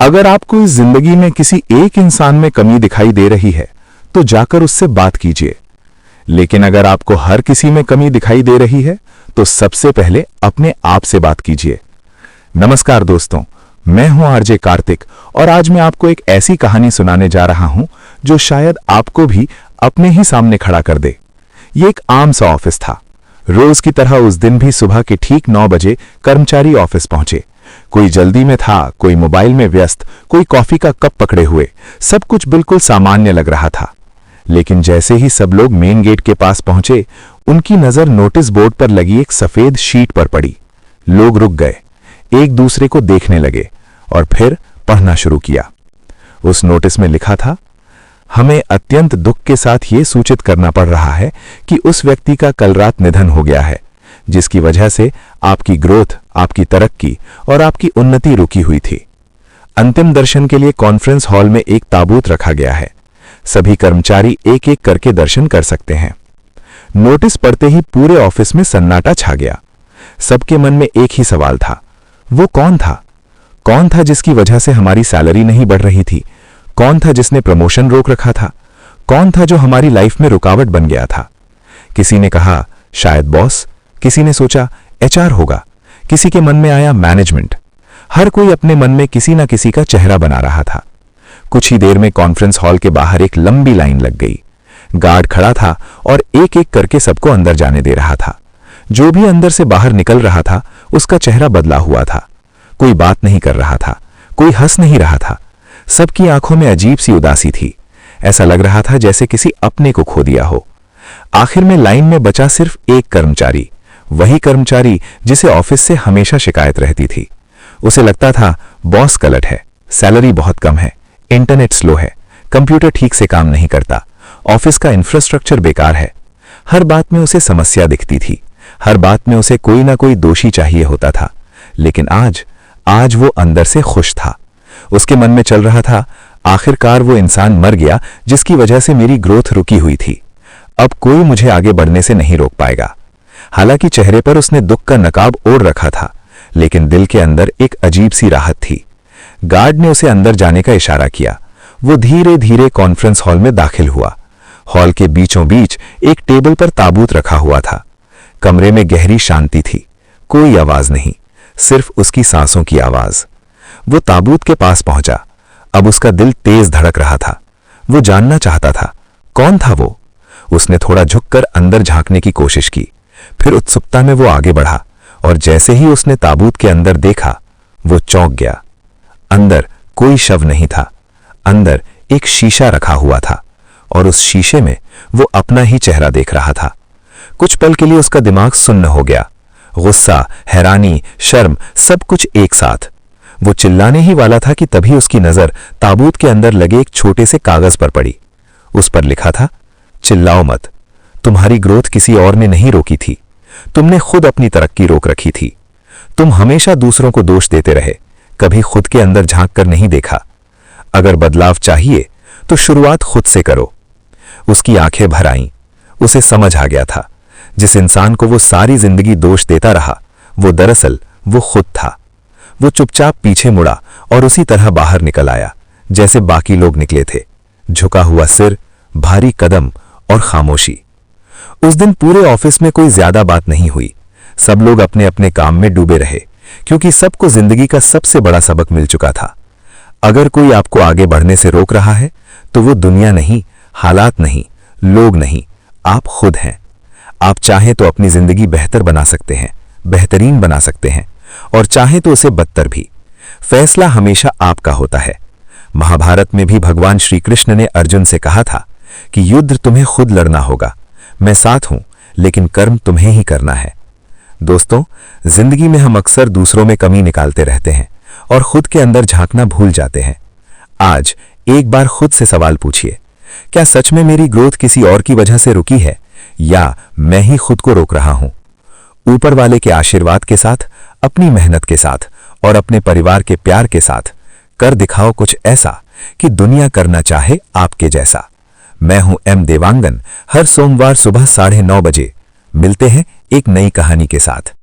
अगर आपको इस जिंदगी में किसी एक इंसान में कमी दिखाई दे रही है तो जाकर उससे बात कीजिए, लेकिन अगर आपको हर किसी में कमी दिखाई दे रही है तो सबसे पहले अपने आप से बात कीजिए। नमस्कार दोस्तों, मैं हूं आरजे कार्तिक और आज मैं आपको एक ऐसी कहानी सुनाने जा रहा हूं जो शायद आपको भी अपने ही सामने खड़ा कर दे। ये एक आम सा ऑफिस था। रोज की तरह उस दिन भी सुबह के ठीक 9 बजे कर्मचारी ऑफिस पहुंचे। कोई जल्दी में था, कोई मोबाइल में व्यस्त, कोई कॉफी का कप पकड़े हुए। सब कुछ बिल्कुल सामान्य लग रहा था। लेकिन जैसे ही सब लोग मेन गेट के पास पहुंचे, उनकी नजर नोटिस बोर्ड पर लगी एक सफेद शीट पर पड़ी। लोग रुक गए, एक दूसरे को देखने लगे और फिर पढ़ना शुरू किया। उस नोटिस में लिखा था, हमें अत्यंत दुख के साथ ये सूचित करना पड़ रहा है कि उस व्यक्ति का कल रात निधन हो गया है, जिसकी वजह से आपकी ग्रोथ, आपकी तरक्की और आपकी उन्नति रुकी हुई थी। अंतिम दर्शन के लिए कॉन्फ्रेंस हॉल में एक ताबूत रखा गया है। सभी कर्मचारी एक एक करके दर्शन कर सकते हैं। नोटिस पढ़ते ही पूरे ऑफिस में सन्नाटा छा गया। सबके मन में एक ही सवाल था, वो कौन था? कौन था जिसकी वजह से हमारी सैलरी नहीं बढ़ रही थी? कौन था जिसने प्रमोशन रोक रखा था? कौन था जो हमारी लाइफ में रुकावट बन गया था? किसी ने कहा शायद बॉस, किसी ने सोचा एचआर होगा, किसी के मन में आया मैनेजमेंट। हर कोई अपने मन में किसी ना किसी का चेहरा बना रहा था। कुछ ही देर में कॉन्फ्रेंस हॉल के बाहर एक लंबी लाइन लग गई। गार्ड खड़ा था और एक एक करके सबको अंदर जाने दे रहा था। जो भी अंदर से बाहर निकल रहा था, उसका चेहरा बदला हुआ था। कोई बात नहीं कर रहा था, कोई हंस नहीं रहा था। सबकी आंखों में अजीब सी उदासी थी। ऐसा लग रहा था जैसे किसी अपने को खो दिया हो। आखिर में लाइन में बचा सिर्फ एक कर्मचारी, वही कर्मचारी जिसे ऑफिस से हमेशा शिकायत रहती थी। उसे लगता था बॉस कलट है, सैलरी बहुत कम है, इंटरनेट स्लो है, कंप्यूटर ठीक से काम नहीं करता, ऑफिस का इंफ्रास्ट्रक्चर बेकार है। हर बात में उसे समस्या दिखती थी। हर बात में उसे कोई ना कोई दोषी चाहिए होता था। लेकिन आज वो अंदर से खुश था। उसके मन में चल रहा था, आखिरकार वो इंसान मर गया जिसकी वजह से मेरी ग्रोथ रुकी हुई थी। अब कोई मुझे आगे बढ़ने से नहीं रोक पाएगा। हालांकि चेहरे पर उसने दुख का नकाब ओढ़ रखा था, लेकिन दिल के अंदर एक अजीब सी राहत थी। गार्ड ने उसे अंदर जाने का इशारा किया। वो धीरे धीरे कॉन्फ्रेंस हॉल में दाखिल हुआ। हॉल के बीचों बीच एक टेबल पर ताबूत रखा हुआ था। कमरे में गहरी शांति थी। कोई आवाज नहीं, सिर्फ उसकी सांसों की आवाज। वो ताबूत के पास पहुंचा। अब उसका दिल तेज धड़क रहा था। वो जानना चाहता था, कौन था वो? उसने थोड़ा झुककर अंदर झांकने की कोशिश की। फिर उत्सुकता में वो आगे बढ़ा और जैसे ही उसने ताबूत के अंदर देखा, वो चौंक गया। अंदर कोई शव नहीं था। अंदर एक शीशा रखा हुआ था और उस शीशे में वो अपना ही चेहरा देख रहा था। कुछ पल के लिए उसका दिमाग सुन्न हो गया। गुस्सा, हैरानी, शर्म, सब कुछ एक साथ। वो चिल्लाने ही वाला था कि तभी उसकी नजर ताबूत के अंदर लगे एक छोटे से कागज पर पड़ी। उस पर लिखा था, चिल्लाओ मत, तुम्हारी ग्रोथ किसी और ने नहीं रोकी थी, तुमने खुद अपनी तरक्की रोक रखी थी। तुम हमेशा दूसरों को दोष देते रहे, कभी खुद के अंदर झांक कर नहीं देखा। अगर बदलाव चाहिए तो शुरुआत खुद से करो। उसकी आंखें भर आईं। उसे समझ आ गया था, जिस इंसान को वो सारी जिंदगी दोष देता रहा, वो दरअसल वो खुद था। वो चुपचाप पीछे मुड़ा और उसी तरह बाहर निकल आया जैसे बाकी लोग निकले थे। झुका हुआ सिर, भारी कदम और खामोशी। उस दिन पूरे ऑफिस में कोई ज्यादा बात नहीं हुई। सब लोग अपने अपने काम में डूबे रहे, क्योंकि सबको जिंदगी का सबसे बड़ा सबक मिल चुका था। अगर कोई आपको आगे बढ़ने से रोक रहा है तो वो दुनिया नहीं, हालात नहीं, लोग नहीं, आप खुद हैं। आप चाहें तो अपनी जिंदगी बेहतर बना सकते हैं, बेहतरीन बना सकते हैं, और चाहें तो उसे बदतर भी। फैसला हमेशा आपका होता है। महाभारत में भी भगवान श्री कृष्ण ने अर्जुन से कहा था कि युद्ध तुम्हें खुद लड़ना होगा, मैं साथ हूं, लेकिन कर्म तुम्हें ही करना है। दोस्तों, जिंदगी में हम अक्सर दूसरों में कमी निकालते रहते हैं और खुद के अंदर झांकना भूल जाते हैं। आज एक बार खुद से सवाल पूछिए, क्या सच में मेरी ग्रोथ किसी और की वजह से रुकी है, या मैं ही खुद को रोक रहा हूं? ऊपर वाले के आशीर्वाद के साथ, अपनी मेहनत के साथ और अपने परिवार के प्यार के साथ कर दिखाओ कुछ ऐसा कि दुनिया करना चाहे आपके जैसा। मैं हूं एम देवांगन। हर सोमवार सुबह 9:30 बजे मिलते हैं एक नई कहानी के साथ।